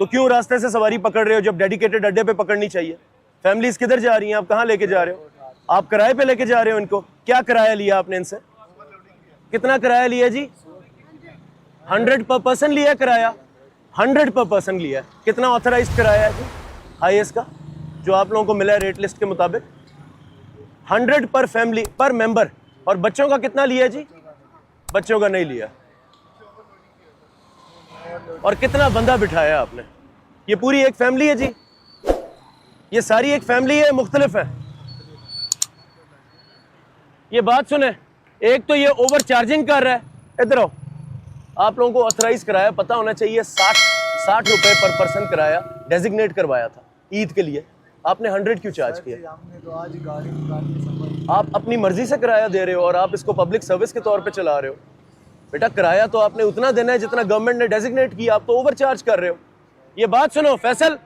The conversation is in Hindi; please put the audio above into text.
तो क्यों रास्ते से सवारी पकड़ रहे हो जब डेडिकेटेड अड्डे पे पकड़नी चाहिए? फैमिलीज किधर जा रही हैं? आप कहाँ लेके जा रहे हो? आप किराए पे लेके जा रहे हो इनको? क्या किराया लिया आपने इनसे? कितना किराया लिया जी? 100 पर पर्सन लिया किराया? 100 पर पर्सन लिया। कितना ऑथराइज्ड किराया है जी हाईएस्ट का जो आप लोगों को मिला है रेट लिस्ट के मुताबिक? 100 पर फैमिली पर मेंबर। और बच्चों का कितना लिया जी? बच्चों का नहीं लिया। और कितना बंदा बिठाया आपने? ये पूरी एक फैमिली है जी, ये सारी एक फैमिली है, मुख्तलिफ है। ये बात सुने, एक तो ये ओवर चार्जिंग कर रहा है। इधर आओ, आप लोगों को ऑथराइज कराया पता होना चाहिए। 60 रुपए पर पर्सन कराया डेजिग्नेट करवाया था ईद के लिए, आपने 100 क्यों चार्ज किया? हमने तो आज गाड़ी निकालने सफर आप अपनी मर्जी से किराया दे रहे हो और आप इसको पब्लिक सर्विस के तौर पे चला रहे हो। बेटा किराया तो आपने उतना देना है जितना गवर्नमेंट ने डेजिग्नेट किया, आप तो ओवर चार्ज कर रहे हो। ये बात सुनो फैसल,